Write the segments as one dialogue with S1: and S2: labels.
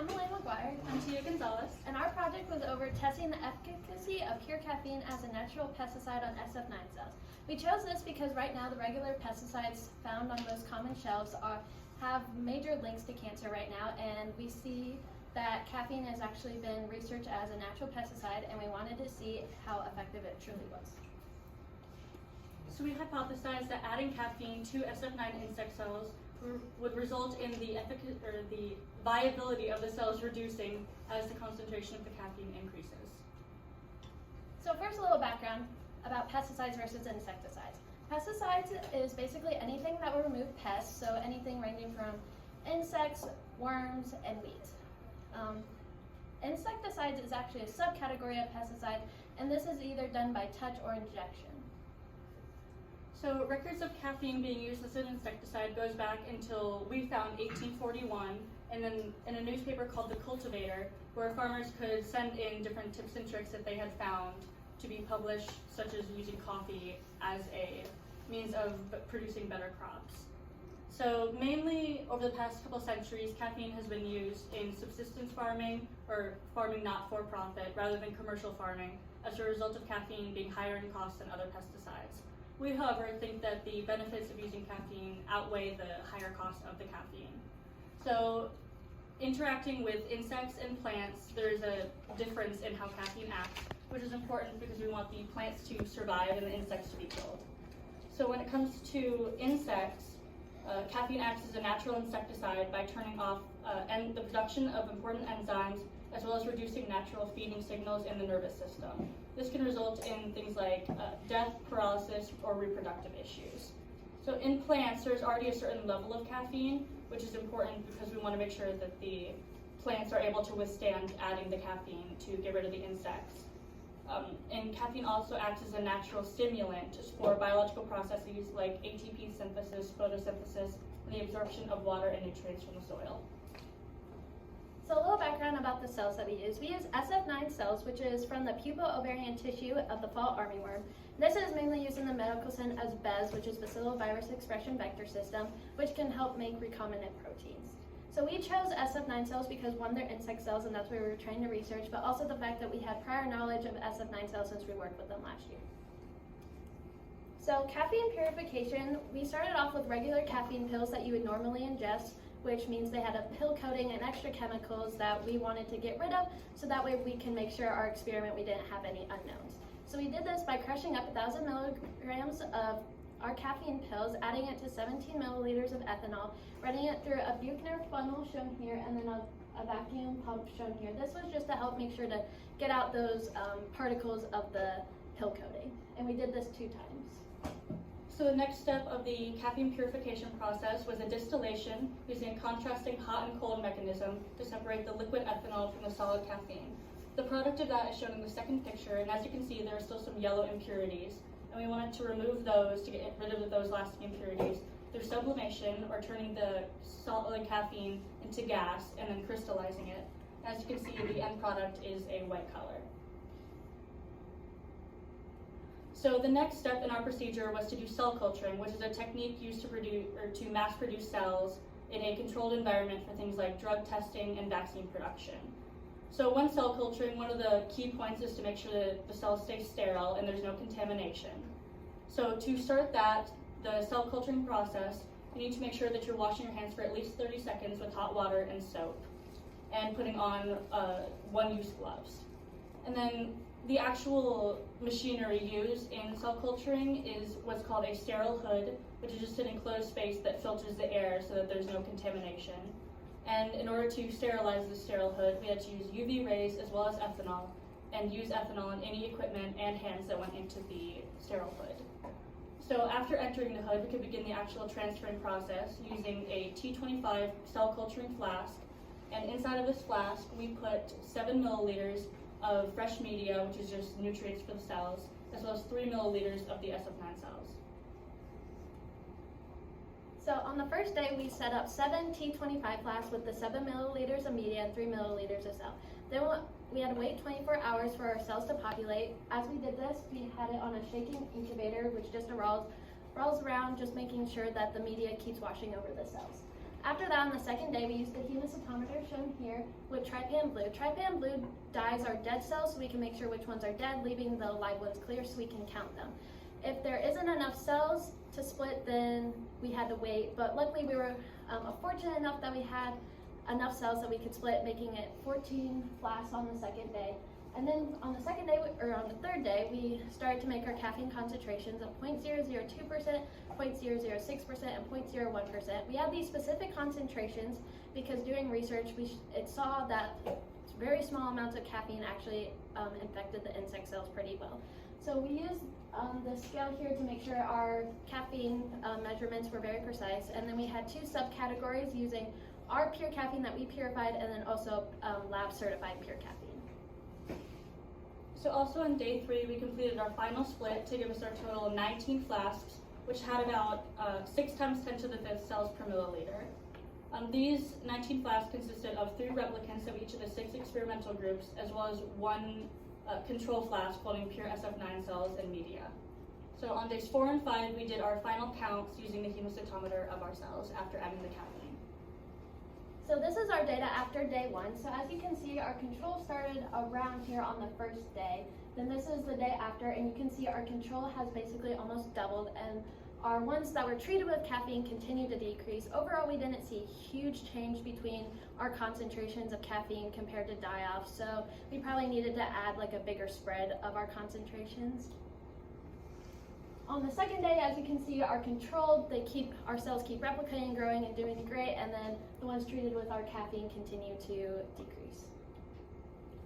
S1: I'm Elena
S2: I'm Tia Gonzalez.
S1: and our project was over testing the efficacy of pure caffeine as a natural pesticide on SF9 cells. We chose this because right now the regular pesticides found on most common shelves have major links to cancer right now, and we see that caffeine has actually been researched as a natural pesticide, and we wanted to see how effective it truly was.
S2: So we hypothesized that adding caffeine to SF9 insect cells would result in the viability of the cells reducing as the concentration of the caffeine increases.
S1: So first, a little background about pesticides versus insecticides. Pesticides is basically anything that will remove pests, so anything ranging from insects, worms, and weeds. Insecticides is actually a subcategory of pesticide, and this is either done by touch or injection.
S2: So records of caffeine being used as an insecticide goes back until we found 1841, and then in a newspaper called The Cultivator, where farmers could send in different tips and tricks that they had found to be published, such as using coffee as a means of producing better crops. So mainly over the past couple centuries, caffeine has been used in subsistence farming, or farming not for profit, rather than commercial farming, as a result of caffeine being higher in cost than other pesticides. We, however, think that the benefits of using caffeine outweigh the higher cost of the caffeine. So, interacting with insects and plants, there's a difference in how caffeine acts, which is important because we want the plants to survive and the insects to be killed. So when it comes to insects, caffeine acts as a natural insecticide by turning off the production of important enzymes, as well as reducing natural feeding signals in the nervous system. This can result in things like death, paralysis, or reproductive issues. So in plants, there's already a certain level of caffeine, which is important because we want to make sure that the plants are able to withstand adding the caffeine to get rid of the insects. And caffeine also acts as a natural stimulant for biological processes like ATP synthesis, photosynthesis, and the absorption of water and nutrients from the soil.
S1: So a little background about the cells that we use. We use SF9 cells, which is from the pupa-ovarian tissue of the fall armyworm. This is mainly used in the medical sense as BES, which is bacillovirus expression vector system, which can help make recombinant proteins. So we chose SF9 cells because one, they're insect cells, and that's what we were trying to research, but also the fact that we had prior knowledge of SF9 cells since we worked with them last year. So caffeine purification, we started off with regular caffeine pills that you would normally ingest, which means they had a pill coating and extra chemicals that we wanted to get rid of, so that way we can make sure our experiment we didn't have any unknowns. So we did this by crushing up 1,000 milligrams of our caffeine pills, adding it to 17 milliliters of ethanol, running it through a Buchner funnel shown here, and then a vacuum pump shown here. This was just to help make sure to get out those particles of the pill coating, and we did this 2 times.
S2: So the next step of the caffeine purification process was a distillation using a contrasting hot and cold mechanism to separate the liquid ethanol from the solid caffeine. The product of that is shown in the second picture, and as you can see, there are still some yellow impurities, and we wanted to remove those to get rid of those lasting impurities through sublimation, or turning the solid caffeine into gas and then crystallizing it. As you can see, the end product is a white color. So the next step in our procedure was to do cell culturing, which is a technique used to mass produce cells in a controlled environment for things like drug testing and vaccine production. So when cell culturing, one of the key points is to make sure that the cells stay sterile and there's no contamination. So to start the cell culturing process, you need to make sure that you're washing your hands for at least 30 seconds with hot water and soap, and putting on one-use gloves. And then the actual machinery used in cell culturing is what's called a sterile hood, which is just an enclosed space that filters the air so that there's no contamination. And in order to sterilize the sterile hood, we had to use UV rays as well as ethanol, and use ethanol in any equipment and hands that went into the sterile hood. So after entering the hood, we could begin the actual transferring process using a T25 cell culturing flask. And inside of this flask, we put 7 milliliters of fresh media, which is just nutrients for the cells, as well as 3 milliliters of the SF9 cells.
S1: So on the first day, we set up 7 T25 flasks with the 7 milliliters of media and 3 milliliters of cell. Then we had to wait 24 hours for our cells to populate. As we did this, we had it on a shaking incubator, which just rolls around, just making sure that the media keeps washing over the cells. After that, on the second day, we used the hemocetometer shown here with trypan blue. Trypan blue dyes our dead cells so we can make sure which ones are dead, leaving the live ones clear so we can count them. If there isn't enough cells to split, then we had to wait, but luckily we were fortunate enough that we had enough cells that we could split, making it 14 flasks on the second day. And then on the second day, or on the third day, we started to make our caffeine concentrations of 0.002%, 0.006%, and 0.01%. We had these specific concentrations because doing research, it saw that very small amounts of caffeine actually infected the insect cells pretty well. So we used the scale here to make sure our caffeine measurements were very precise. And then we had two subcategories using our pure caffeine that we purified and then also lab certified pure caffeine.
S2: So also on day 3, we completed our final split to give us our total of 19 flasks, which had about 6 times 10 to the 5th cells per milliliter. These 19 flasks consisted of 3 replicants of each of the 6 experimental groups, as well as 1 control flask holding pure SF9 cells and media. So on days 4 and 5, we did our final counts using the hemocetometer of our cells after adding the caffeine.
S1: So this is our data after day 1. So as you can see, our control started around here on the first day. Then this is the day after, and you can see our control has basically almost doubled, and our ones that were treated with caffeine continue to decrease. Overall, we didn't see huge change between our concentrations of caffeine compared to die-off, so we probably needed to add like a bigger spread of our concentrations. On the second day, as you can see, our control, our cells keep replicating, growing, and doing great, and then the ones treated with our caffeine continue to decrease.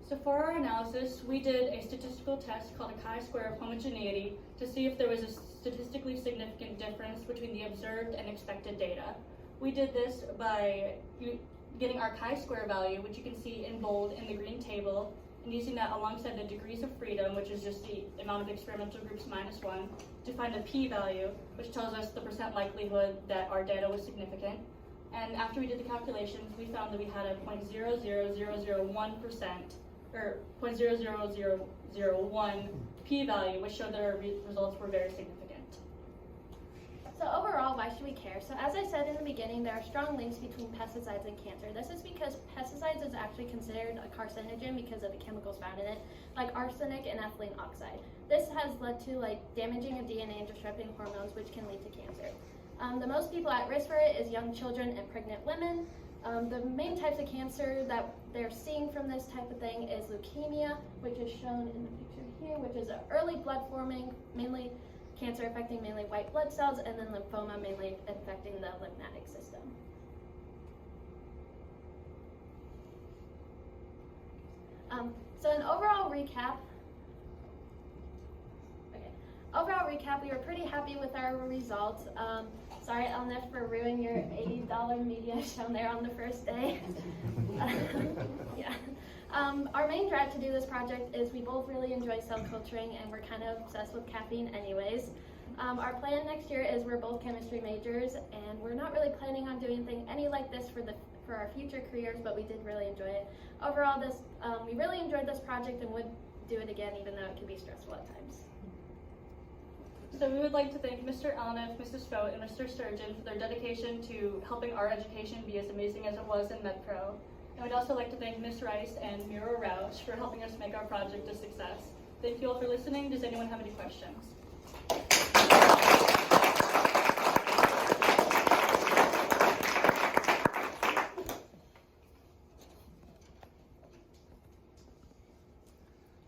S2: So for our analysis, we did a statistical test called a chi-square of homogeneity to see if there was a statistically significant difference between the observed and expected data. We did this by getting our chi-square value, which you can see in bold in the green table, and using that alongside the degrees of freedom, which is just the amount of experimental groups minus 1, to find a p-value, which tells us the percent likelihood that our data was significant. And after we did the calculations, we found that we had a 0.00001%, or 0.00001 p-value, which showed that our results were very significant.
S1: So overall, why should we care? So as I said in the beginning, there are strong links between pesticides and cancer. This is because pesticides is actually considered a carcinogen because of the chemicals found in it, like arsenic and ethylene oxide. This has led to damaging of DNA and disrupting hormones, which can lead to cancer. The most people at risk for it is young children and pregnant women. The main types of cancer that they're seeing from this type of thing is leukemia, which is shown in the picture here, which is an early blood forming, mainly cancer affecting mainly white blood cells, and then lymphoma mainly affecting the lymphatic system. So an overall recap, we were pretty happy with our results. Sorry, Elnef, for ruining your $80 media shown there on the first day. Yeah. Our main drive to do this project is we both really enjoy cell culturing, and we're kind of obsessed with caffeine anyways. Our plan next year is we're both chemistry majors, and we're not really planning on doing any like this for our future careers, but we did really enjoy it. Overall, we really enjoyed this project and would do it again, even though it can be stressful at times.
S2: So we would like to thank Mr. Elnef, Mrs. Fote, and Mr. Sturgeon for their dedication to helping our education be as amazing as it was in MedPro. And we'd also like to thank Ms. Rice and Miro Rauch for helping us make our project a success. Thank you all for listening. Does anyone have any questions?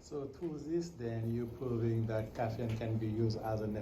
S3: So through this, then you're proving that caffeine can be used as an